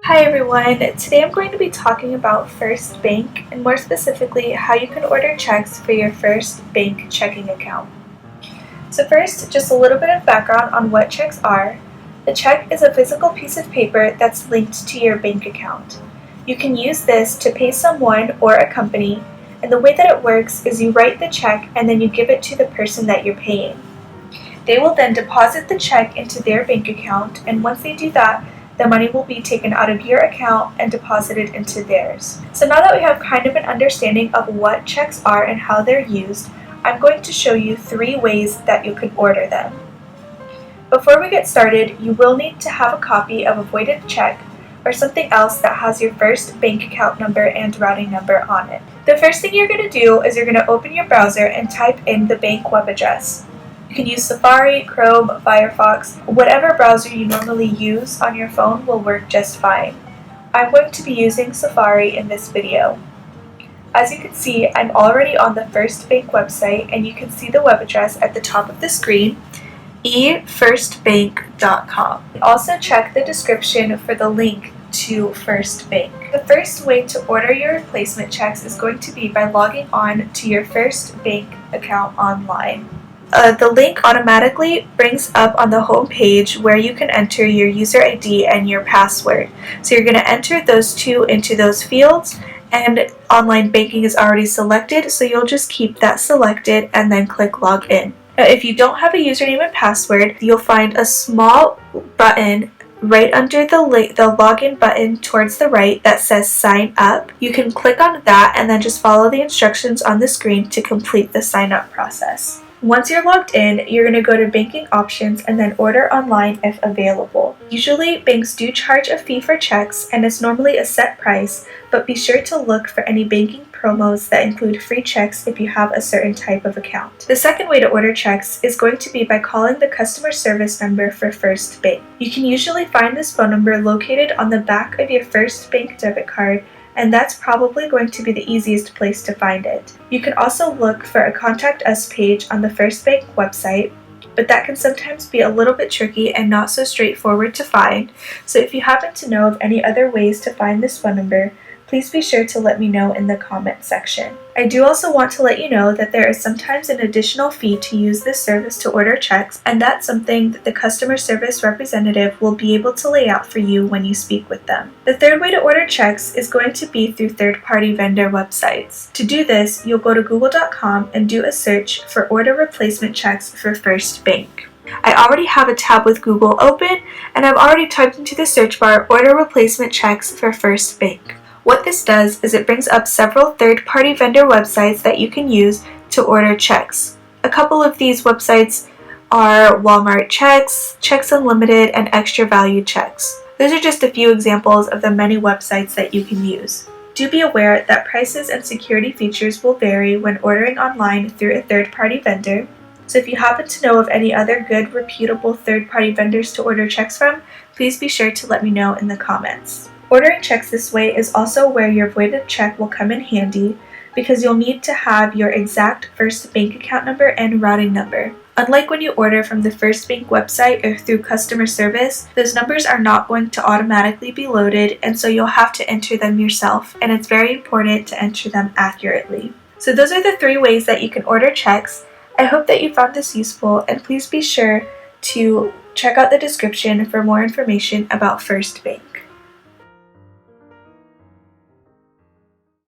Hi everyone, today I'm going to be talking about First Bank and more specifically how you can order checks for your First Bank checking account. So first, just a little bit of background on what checks are. A check is a physical piece of paper that's linked to your bank account. You can use this to pay someone or a company, and the way that it works is you write the check and then you give it to the person that you're paying. They will then deposit the check into their bank account, and once they do that, the money will be taken out of your account and deposited into theirs. So now that we have kind of an understanding of what checks are and how they're used, I'm going to show you 3 ways that you can order them. Before we get started, you will need to have a copy of a voided check or something else that has your First Bank account number and routing number on it. The first thing you're going to do is you're going to open your browser and type in the bank web address. You can use Safari, Chrome, Firefox, whatever browser you normally use on your phone will work just fine. I'm going to be using Safari in this video. As you can see, I'm already on the First Bank website and you can see the web address at the top of the screen, FirstBank.com. Also check the description for the link to First Bank. The first way to order your replacement checks is going to be by logging on to your First Bank account online. The link automatically brings up on the home page where you can enter your user ID and your password. So you're going to enter those 2 into those fields, and online banking is already selected, so you'll just keep that selected and then click login. Now, if you don't have a username and password, you'll find a small button right under the login button towards the right that says sign up. You can click on that and then just follow the instructions on the screen to complete the sign up process. Once you're logged in, you're going to go to banking options and then order online if available. Usually, banks do charge a fee for checks and it's normally a set price, but be sure to look for any banking promos that include free checks if you have a certain type of account. The second way to order checks is going to be by calling the customer service number for First Bank. You can usually find this phone number located on the back of your First Bank debit card, and that's probably going to be the easiest place to find it. You can also look for a Contact Us page on the First Bank website, but that can sometimes be a little bit tricky and not so straightforward to find, so if you happen to know of any other ways to find this phone number, please be sure to let me know in the comment section. I do also want to let you know that there is sometimes an additional fee to use this service to order checks, and that's something that the customer service representative will be able to lay out for you when you speak with them. The third way to order checks is going to be through third-party vendor websites. To do this, you'll go to google.com and do a search for order replacement checks for First Bank. I already have a tab with Google open, and I've already typed into the search bar order replacement checks for First Bank. What this does is it brings up several third-party vendor websites that you can use to order checks. A couple of these websites are Walmart Checks, Checks Unlimited, and Extra Value Checks. Those are just a few examples of the many websites that you can use. Do be aware that prices and security features will vary when ordering online through a third-party vendor. So if you happen to know of any other good, reputable third-party vendors to order checks from, please be sure to let me know in the comments. Ordering checks this way is also where your voided check will come in handy because you'll need to have your exact First Bank account number and routing number. Unlike when you order from the First Bank website or through customer service, those numbers are not going to automatically be loaded, and so you'll have to enter them yourself, and it's very important to enter them accurately. So those are the 3 ways that you can order checks. I hope that you found this useful, and please be sure to check out the description for more information about First Bank.